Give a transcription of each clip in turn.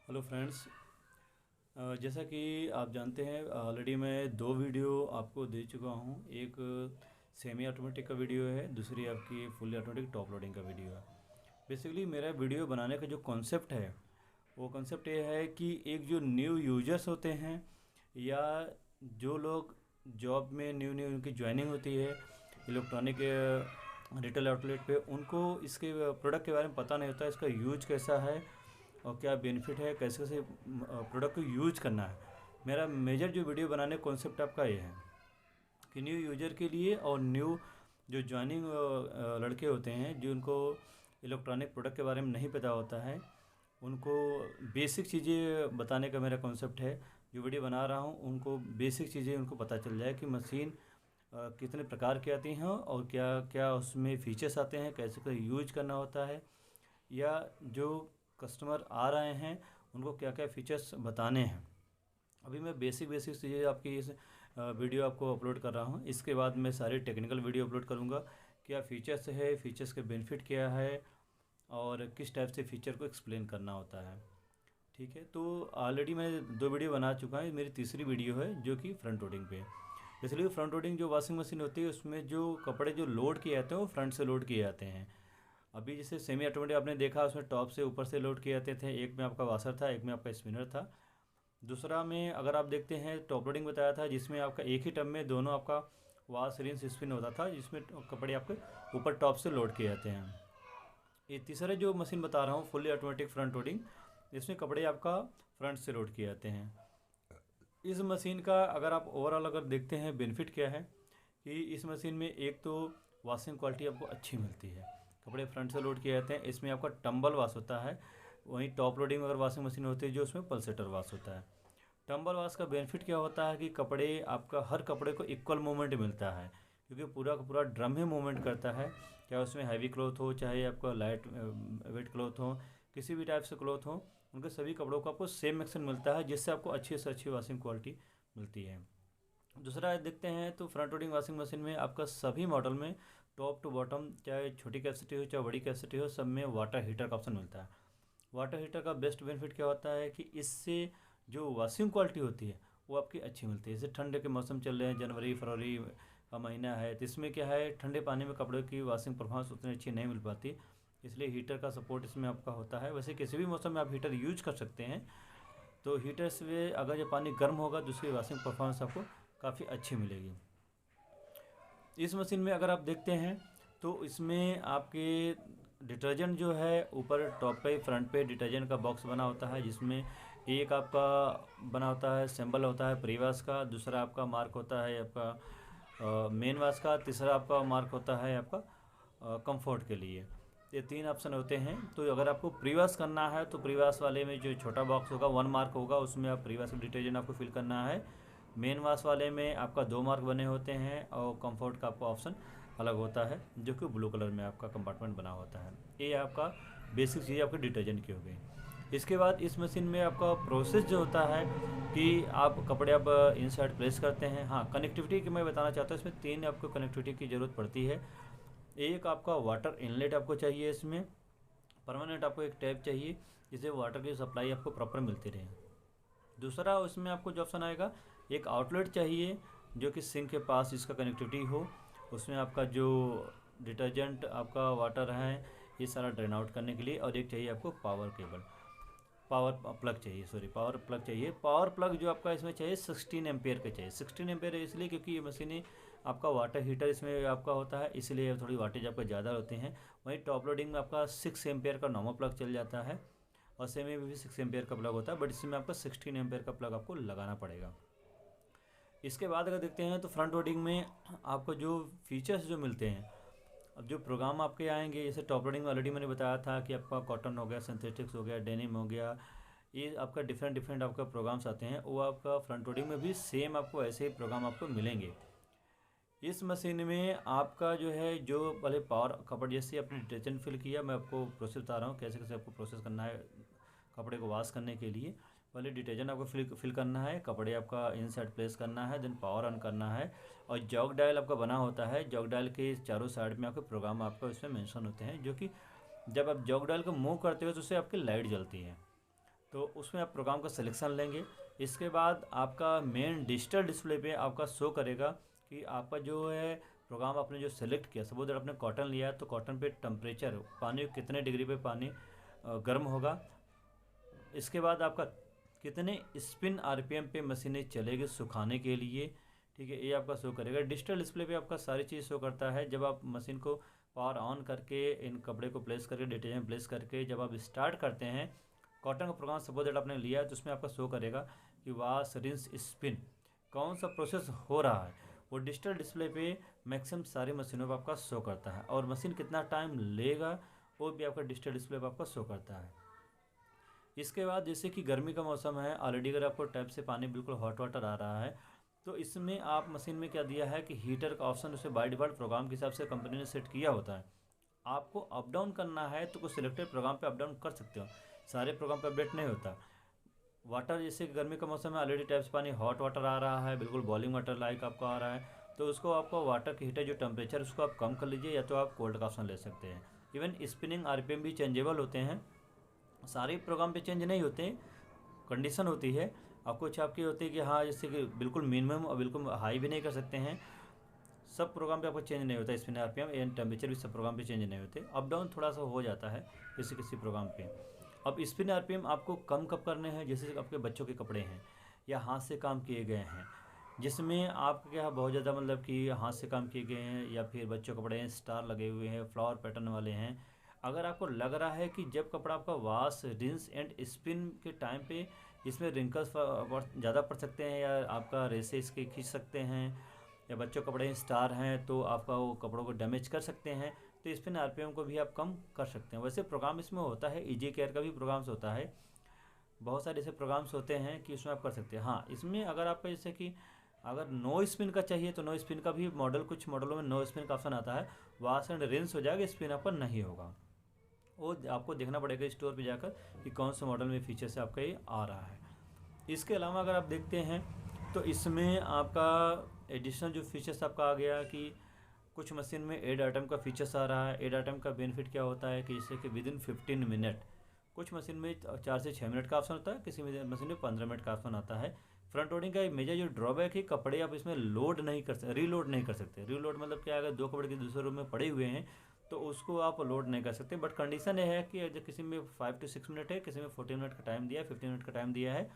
Hello friends. जैसा कि आप जानते हैं ऑलरेडी मैं दो वीडियो आपको दे चुका हूं। एक सेमी ऑटोमेटिक का वीडियो है, दूसरी आपकी फुली ऑटोमेटिक टॉप लोडिंग का वीडियो है। बेसिकली मेरा वीडियो बनाने का जो कॉन्सेप्ट है वो कॉन्सेप्ट ये है कि एक जो न्यू यूजर्स होते हैं या जो लोग जॉब में न्यू न्यू उनकी ज्वाइनिंग होती है इलेक्ट्रॉनिक रिटेल आउटलेट पे, उनको इसके प्रोडक्ट के बारे में पता नहीं होता, इसका यूज कैसा है और क्या बेनिफिट है, कैसे कैसे प्रोडक्ट को यूज करना है। मेरा मेजर जो वीडियो बनाने का कॉन्सेप्ट आपका ये है कि न्यू यूजर के लिए और न्यू जो ज्वाइनिंग लड़के होते हैं जो उनको इलेक्ट्रॉनिक प्रोडक्ट के बारे में नहीं पता होता है, उनको बेसिक चीज़ें बताने का मेरा कॉन्सेप्ट है। जो वीडियो बना रहा हूँ उनको बेसिक चीज़ें उनको पता चल जाए कि मशीन कितने प्रकार की आती हैं और क्या क्या उसमें फीचर्स आते हैं, कैसे कैसे यूज करना होता है, या जो कस्टमर आ रहे हैं उनको क्या क्या फ़ीचर्स बताने हैं। अभी मैं बेसिक बेसिक चीज़ें आपकी इस वीडियो आपको अपलोड कर रहा हूँ। इसके बाद मैं सारी टेक्निकल वीडियो अपलोड करूँगा, क्या फ़ीचर्स है, फ़ीचर्स के बेनिफिट क्या है और किस टाइप से फ़ीचर को एक्सप्लेन करना होता है। ठीक है, तो ऑलरेडी मैं दो वीडियो बना चुका हूँ, मेरी तीसरी वीडियो है जो कि फ्रंट लोडिंग पे। इसलिए फ्रंट लोडिंग जो वॉशिंग मशीन होती है उसमें जो कपड़े जो लोड किए जाते हैं वो फ्रंट से लोड किए जाते हैं। अभी जैसे सेमी ऑटोमेटिक आपने देखा, उसमें टॉप से ऊपर से लोड किए जाते थे। एक में आपका वाशर था, एक में आपका स्पिनर था। दूसरा में अगर आप देखते हैं टॉप लोडिंग बताया था जिसमें आपका एक ही टब में दोनों आपका वाश रिंस स्पिन होता था, जिसमें कपड़े आपके ऊपर टॉप से लोड किए जाते हैं। ये तीसरा जो मशीन बता रहा हूँ फुल्ली ऑटोमेटिक फ्रंट लोडिंग, इसमें कपड़े आपका फ्रंट से लोड किए जाते हैं। इस मशीन का अगर आप ओवरऑल अगर देखते हैं बेनिफिट क्या है कि इस मशीन में एक तो वॉशिंग क्वालिटी आपको अच्छी मिलती है, कपड़े फ्रंट से लोड किए जाते हैं। इसमें आपका टंबल वॉश होता है। वहीं टॉप लोडिंग अगर वॉशिंग मशीन होती है जो उसमें पल्सेटर वॉश होता है। टंबल वॉश का बेनिफिट क्या होता है कि कपड़े आपका हर कपड़े को इक्वल मूवमेंट मिलता है, क्योंकि पूरा का पूरा ड्रम ही मूवमेंट करता है। चाहे उसमें हैवी क्लॉथ हो, चाहे आपका लाइट वेट क्लॉथ हो, किसी भी टाइप से क्लॉथ हो, उनके सभी कपड़ों को आपको सेम एक्शन मिलता है, जिससे आपको अच्छी से अच्छी वॉशिंग क्वालिटी मिलती है। दूसरा देखते हैं तो फ्रंट लोडिंग वॉशिंग मशीन में आपका सभी मॉडल में टॉप टू बॉटम, चाहे छोटी कैपेसिटी हो चाहे बड़ी कैपेसिटी हो, सब में वाटर हीटर का ऑप्शन मिलता है। वाटर हीटर का बेस्ट बेनिफिट क्या होता है कि इससे जो वॉशिंग क्वालिटी होती है वो आपकी अच्छी मिलती है। जैसे ठंड के मौसम चल रहे हैं, जनवरी फरवरी का महीना है, तो इसमें क्या है, ठंडे पानी में कपड़ों की वॉशिंग परफॉर्मेंस उतनी अच्छी नहीं मिल पाती, इसलिए हीटर का सपोर्ट इसमें आपका होता है। वैसे किसी भी मौसम में आप हीटर यूज कर सकते हैं, तो हीटर से अगर ये पानी गर्म होगा तो उसकी वॉशिंग परफॉर्मेंस आपको काफ़ी अच्छी मिलेगी। इस मशीन में अगर आप देखते हैं तो इसमें आपके डिटर्जेंट जो है ऊपर टॉप पे फ्रंट पे डिटर्जेंट का बॉक्स बना होता है, जिसमें एक आपका बना होता है सिंबल होता है प्री वॉश का, दूसरा आपका मार्क होता है आपका मेन वॉश का, तीसरा आपका मार्क होता है आपका कंफर्ट के लिए। ये तीन ऑप्शन होते हैं। तो अगर आपको प्री वॉश करना है तो प्री वॉश वाले में जो छोटा बॉक्स होगा 1 मार्क होगा, उसमें आप प्री वॉश डिटर्जेंट आपको फिल करना है। मेन वॉश वाले में आपका 2 मार्क बने होते हैं और कंफर्ट का आपका ऑप्शन अलग होता है, जो कि ब्लू कलर में आपका कंपार्टमेंट बना होता है। ये आपका बेसिक चीज़ आपके डिटर्जेंट की हो गई। इसके बाद इस मशीन में आपका प्रोसेस जो होता है कि आप कपड़े आप इनसाइड प्लेस करते हैं। हाँ, कनेक्टिविटी की मैं बताना चाहता हूँ, इसमें तीन आपको कनेक्टिविटी की ज़रूरत पड़ती है। एक आपका वाटर इनलेट आपको चाहिए, इसमें परमानेंट आपको एक टैप चाहिए जिससे वाटर की सप्लाई आपको प्रॉपर मिलती रहे। दूसरा उसमें आपको जो ऑप्शन आएगा, एक आउटलेट चाहिए जो कि सिंक के पास इसका कनेक्टिविटी हो, उसमें आपका जो डिटर्जेंट आपका वाटर है ये सारा ड्रेन आउट करने के लिए। और एक चाहिए आपको पावर केबल, पावर प्लग चाहिए, सॉरी पावर प्लग चाहिए। पावर प्लग जो आपका इसमें चाहिए 16 एम्पेयर का चाहिए। 16 एम्पेयर इसलिए क्योंकि ये मशीनें आपका वाटर हीटर इसमें आपका होता है, इसलिए थोड़ी वाटेज आपका ज़्यादा होते हैं। वहीं टॉप लोडिंग में आपका 6 एम्पेयर का नॉर्मल प्लग चल जाता है और सेमी में भी 6 एम्पेयर का प्लग होता है, बट इसमें आपका 16 एम्पेयर का प्लग आपको लगाना पड़ेगा। इसके बाद अगर देखते हैं तो फ्रंट लोडिंग में आपको जो फीचर्स जो मिलते हैं, अब जो प्रोग्राम आपके आएंगे, जैसे टॉप लोडिंग में ऑलरेडी मैंने बताया था कि आपका कॉटन हो गया, सिंथेटिक्स हो गया, डेनिम हो गया, ये आपका डिफरेंट डिफरेंट आपका प्रोग्राम्स आते हैं, वो आपका फ्रंट लोडिंग में भी सेम आपको ऐसे ही प्रोग्राम आपको मिलेंगे। इस मशीन में आपका जो है जो पहले पावर कपड़े जैसे आपने डिटर्जेंट फिल किया, मैं आपको प्रोसेस बता रहा हूँ कैसे कैसे आपको प्रोसेस करना है कपड़े को वॉश करने के लिए। पहले डिटर्जेंट आपको फिल करना है, कपड़े आपका इनसाइड प्लेस करना है, देन पावर ऑन करना है। और जॉग डायल आपका बना होता है, जॉग डायल के चारों साइड में आपके प्रोग्राम आपका इसमें मेंशन होते हैं, जो कि जब आप जॉग डायल को मूव करते हो तो उससे आपकी लाइट जलती है। तो उसमें आप प्रोग्राम का सिलेक्शन लेंगे। इसके बाद आपका मेन डिजिटल डिस्प्ले पे आपका शो करेगा कि आपका जो है प्रोग्राम आपने जो सेलेक्ट किया, सपोज दैट आपने कॉटन लिया तो कॉटन पे टेम्परेचर पानी कितने डिग्री पे पानी गर्म होगा। इसके बाद आपका कितने स्पिन आरपीएम पे मशीनें चलेगी सुखाने के लिए, ठीक है, ये आपका शो करेगा। डिजिटल डिस्प्ले पे आपका सारी चीज़ शो करता है। जब आप मशीन को पावर ऑन करके इन कपड़े को प्लेस करके डिटर्जेंट प्लेस करके जब आप स्टार्ट करते हैं कॉटन का प्रोग्राम सपोज दैट आपने लिया तो उसमें आपका शो करेगा कि वॉश रिंस स्पिन कौन सा प्रोसेस हो रहा है। वो डिजिटल डिस्प्ले पे मैक्सिमम सारी मशीनों पर आपका शो करता है, और मशीन कितना टाइम लेगा वो भी आपका डिजिटल डिस्प्ले पर आपका शो करता है। इसके बाद जैसे कि गर्मी का मौसम है, ऑलरेडी अगर आपको टैप से पानी बिल्कुल हॉट वाटर आ रहा है तो इसमें आप मशीन में क्या दिया है कि हीटर का ऑप्शन उसे बाय डिफ़ॉल्ट प्रोग्राम के हिसाब से कंपनी ने सेट किया होता है। आपको अप डाउन करना है तो कुछ सिलेक्टेड प्रोग्राम पे अप डाउन कर सकते हो, सारे प्रोग्राम पे अपडेट नहीं होता। वाटर जैसे गर्मी का मौसम है, ऑलरेडी टैप से पानी हॉट वाटर आ रहा है, बिल्कुल बॉइलिंग वाटर लाइक आपको आ रहा है, तो उसको आपको वाटर की हीटर जो टेम्परेचर उसको आप कम कर लीजिए, या तो आप कोल्ड का ऑप्शन ले सकते हैं। इवन स्पिनिंग आरपीएम भी चेंजेबल होते हैं, सारे प्रोग्राम पे चेंज नहीं होते, कंडीशन होती है। आपको इच्छा आपकी होती है कि हाँ जैसे कि बिल्कुल मिनिमम और बिल्कुल हाई भी नहीं कर सकते हैं, सब प्रोग्राम पे आपको चेंज नहीं होता। स्पिन आरपीएम एंड टेम्परेचर भी सब प्रोग्राम पे चेंज नहीं होते, अप डाउन थोड़ा सा हो जाता है किसी किसी प्रोग्राम पे। अब स्पिन आरपीएम आपको कम कब करने हैं, जैसे आपके बच्चों के कपड़े हैं या हाथ से काम किए गए हैं, जिसमें आपके क्या बहुत ज़्यादा मतलब कि हाथ से काम किए गए हैं, या फिर बच्चों के कपड़े हैं स्टार लगे हुए हैं फ्लावर पैटर्न वाले हैं। अगर आपको लग रहा है कि जब कपड़ा आपका वॉश रिंस एंड स्पिन के टाइम पे इसमें रिंकल्स ज़्यादा पड़ सकते हैं, या आपका रेसे इसके खींच सकते हैं, या बच्चों के कपड़े स्टार हैं तो आपका वो कपड़ों को डैमेज कर सकते हैं, तो स्पिन आरपीएम को भी आप कम कर सकते हैं। वैसे प्रोग्राम इसमें होता है, इजी केयर का भी प्रोग्राम्स होता है, बहुत सारे ऐसे प्रोग्राम्स होते हैं कि उसमें आप कर सकते हैं। हाँ, इसमें अगर आपका जैसे कि अगर नो स्पिन का चाहिए तो नो स्पिन का भी मॉडल, कुछ मॉडलों में नो स्पिन का ऑप्शन आता है, वॉश एंड रिंस हो जाएगा, स्पिन आपका नहीं होगा। वो आपको देखना पड़ेगा स्टोर पे जाकर कि कौन से मॉडल में फीचर से आपका ये आ रहा है। इसके अलावा अगर आप देखते हैं तो इसमें आपका एडिशनल जो फीचर्स आपका आ गया कि कुछ मशीन में एड आइटम का फीचर्स आ रहा है। एड आइटम का बेनिफिट क्या होता है कि जैसे कि विद इन 15 मिनट, कुछ मशीन में 4 से 6 मिनट का ऑप्शन होता है, किसी मशीन में 15 मिनट का ऑप्शन आता है। फ्रंट लोडिंग का मेजर जो ड्रॉबैक है, कपड़े आप इसमें लोड नहीं कर सकते, रीलोड नहीं कर सकते। रीलोड मतलब क्या, अगर दो कपड़े के दूसरे रूम में पड़े हुए हैं तो उसको आप लोड नहीं कर सकते। बट कंडीशन ये है कि अगर किसी में 5 to 6 मिनट है, किसी में 14 मिनट का टाइम दिया है, 15 मिनट का टाइम दिया है,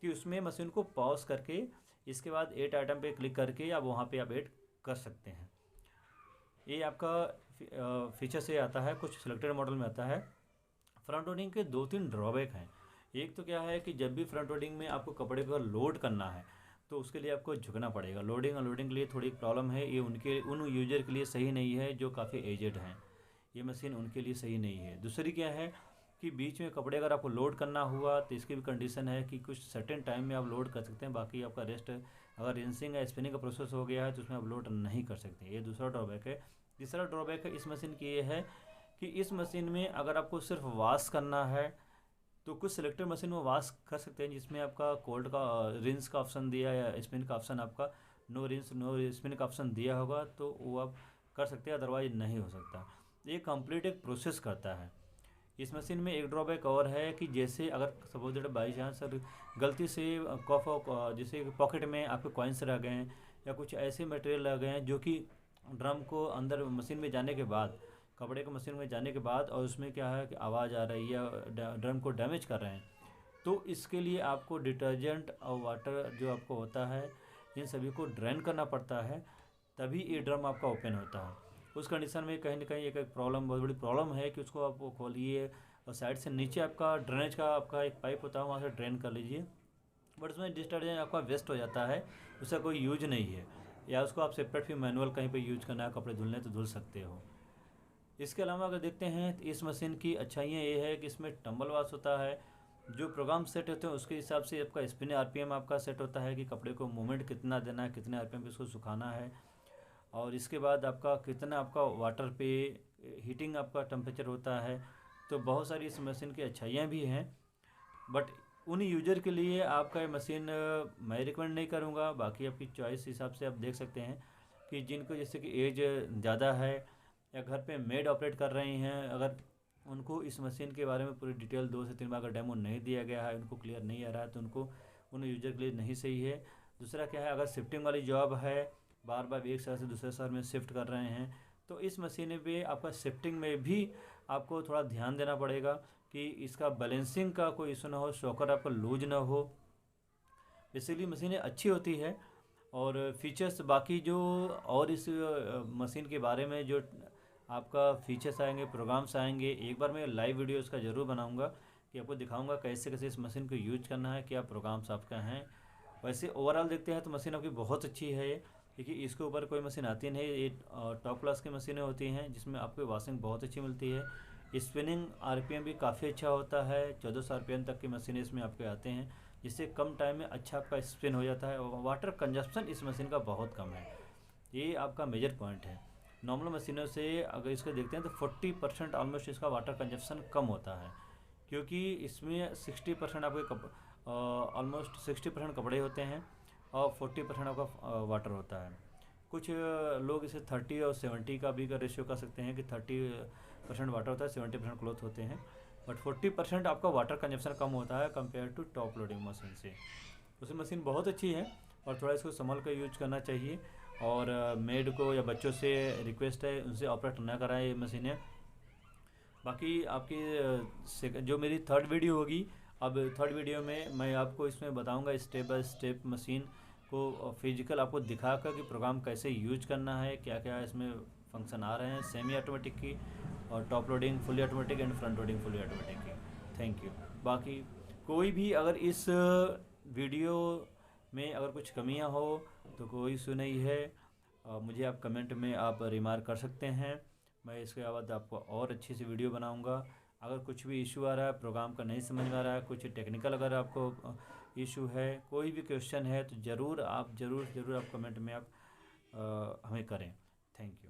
कि उसमें मशीन को पॉज करके इसके बाद एड आइटम पे क्लिक करके आप वहाँ पे आप ऐड कर सकते हैं। ये आपका फीचर से आता है, कुछ सिलेक्टेड मॉडल में आता है। फ्रंट लोडिंग के 2-3 ड्रॉबैक हैं। एक तो क्या है कि जब भी फ्रंट लोडिंग में आपको कपड़े को लोड करना है तो उसके लिए आपको झुकना पड़ेगा। लोडिंग अनलोडिंग के लिए थोड़ी प्रॉब्लम है, ये उन यूजर के लिए सही नहीं है जो काफ़ी एजेड हैं, ये मशीन उनके लिए सही नहीं है। दूसरी क्या है कि बीच में कपड़े अगर आपको लोड करना हुआ तो इसकी भी कंडीशन है कि कुछ सर्टेन टाइम में आप लोड कर सकते हैं, बाकी आपका रेस्ट अगर रिंसिंग या स्पिनिंग का प्रोसेस हो गया है तो उसमें आप लोड नहीं कर सकते। ये दूसरा ड्रॉबैक है। तीसरा ड्रॉबैक है इस मशीन की ये है कि इस मशीन में अगर आपको सिर्फ वॉश करना है तो कुछ सिलेक्टेड मशीन में वॉश कर सकते हैं, जिसमें आपका कोल्ड का रिंस का ऑप्शन दिया या स्पिन का ऑप्शन आपका नो रिंस नो स्पिन का ऑप्शन दिया होगा तो वो आप कर सकते हैं, अदरवाइज नहीं हो सकता। ये कंप्लीट एक प्रोसेस करता है। इस मशीन में एक ड्रॉबैक और है कि जैसे अगर सपोज दैट बाई चांस गलती से जैसे पॉकेट में आपके कॉइन्स रह गए हैं या कुछ ऐसे मटेरियल रह गए हैं जो कि ड्रम को अंदर मशीन में जाने के बाद, कपड़े को मशीन में जाने के बाद, और उसमें क्या है कि आवाज़ आ रही है, ड्रम को डैमेज कर रहे हैं, तो इसके लिए आपको डिटर्जेंट और वाटर जो आपको होता है इन सभी को ड्रेन करना पड़ता है, तभी ये ड्रम आपका ओपन होता है। उस कंडीशन में कहीं ना कहीं एक प्रॉब्लम, बहुत बड़ी प्रॉब्लम है कि उसको आप खोलिए और साइड से नीचे आपका ड्रेनेज का आपका एक पाइप होता है, वहाँ से ड्रेन कर लीजिए, बट उसमें डिटर्जेंट आपका वेस्ट हो जाता है, उसका कोई यूज नहीं है। या उसको आप सेपरेट फिर मैनुअल कहीं पे यूज करना है, कपड़े धुलने तो धुल सकते हो। इसके अलावा अगर देखते हैं तो इस मशीन की अच्छाइयाँ ये है कि इसमें टम्बल वॉश होता है, जो प्रोग्राम सेट होते हैं उसके हिसाब से आपका स्पिन आरपीएम आपका सेट होता है कि कपड़े को मूवमेंट कितना देना है, कितने आरपीएम पे उसको सुखाना है, और इसके बाद आपका कितना आपका वाटर पे हीटिंग आपका टेम्परेचर होता है। तो बहुत सारी इस मशीन की अच्छाइयाँ भी हैं, बट उन यूजर के लिए आपका ये मशीन मैं रिकमेंड नहीं करूँगा। बाकी आपकी चॉइस हिसाब से आप देख सकते हैं कि जिनको जैसे कि एज ज़्यादा है या घर पे मेड ऑपरेट कर रही हैं, अगर उनको इस मशीन के बारे में पूरी डिटेल 2 से 3 बार का डेमो नहीं दिया गया है, उनको क्लियर नहीं आ रहा है, तो उनको उन यूज़र के लिए नहीं सही है। दूसरा क्या है, अगर शिफ्टिंग वाली जॉब है, बार बार एक शहर से दूसरे शहर में शिफ्ट कर रहे हैं, तो इस मशीन पे आपका शिफ्टिंग में भी आपको थोड़ा ध्यान देना पड़ेगा कि इसका बैलेंसिंग का कोई इशू ना हो, शॉकर आपका लूज ना हो। बेसिकली मशीनें अच्छी होती है और फीचर्स बाकी जो और इस मशीन के बारे में जो आपका फीचर्स आएंगे, प्रोग्राम्स आएंगे, एक बार मैं लाइव वीडियो इसका ज़रूर बनाऊंगा कि आपको दिखाऊंगा कैसे कैसे इस मशीन को यूज करना है, क्या प्रोग्राम्स आपका हैं। वैसे ओवरऑल देखते हैं तो मशीन आपकी बहुत अच्छी है ये, क्योंकि इसके ऊपर कोई मशीन आती नहीं, ये टॉप क्लास की मशीनें होती हैं जिसमें आपको वॉशिंग बहुत अच्छी मिलती है। स्पिनिंग आरपीएम भी काफ़ी अच्छा होता है, 1400 आरपीएम तक की मशीनें इसमें आपके आते हैं, जिससे कम टाइम में अच्छा आपका स्पिन हो जाता है। और वाटर कंजप्शन इस मशीन का बहुत कम है, ये आपका मेजर पॉइंट है। नॉर्मल मशीनों से अगर इसको देखते हैं तो 40% ऑलमोस्ट इसका वाटर कंजप्शन कम होता है, क्योंकि इसमें 60% आपके ऑलमोस्ट 60% कपड़े होते हैं और 40% आपका वाटर होता है। कुछ लोग इसे 30 और 70 का भी का रेशियो कर सकते हैं कि 30% वाटर होता है, 70% क्लॉथ होते हैं, बट 40% आपका वाटर कंजप्शन कम होता है compare to top loading machine से। उसे मशीन बहुत अच्छी है और थोड़ा इसको संभल कर यूज करना चाहिए। और मेड को या बच्चों से रिक्वेस्ट है उनसे ऑपरेट ना कराएं ये मशीनें। बाकी आपकी जो मेरी थर्ड वीडियो होगी, अब थर्ड वीडियो में मैं आपको इसमें बताऊंगा स्टेप बाय स्टेप मशीन को फिजिकल आपको दिखाकर कि प्रोग्राम कैसे यूज करना है, क्या क्या इसमें फंक्शन आ रहे हैं सेमी ऑटोमेटिक की, और top loading fully automatic and front loading fully automatic की। Thank you. बाकी कोई भी अगर इस वीडियो में अगर कुछ कमियां हो तो कोई इशू नहीं है, मुझे आप कमेंट में आप रिमार्क कर सकते हैं, मैं इसके बाद आपको और अच्छी सी वीडियो बनाऊंगा। अगर कुछ भी इशू आ रहा है, प्रोग्राम का नहीं समझ में आ रहा है, कुछ टेक्निकल अगर आपको इशू है, कोई भी क्वेश्चन है, तो ज़रूर आप कमेंट में आप हमें करें। Thank you.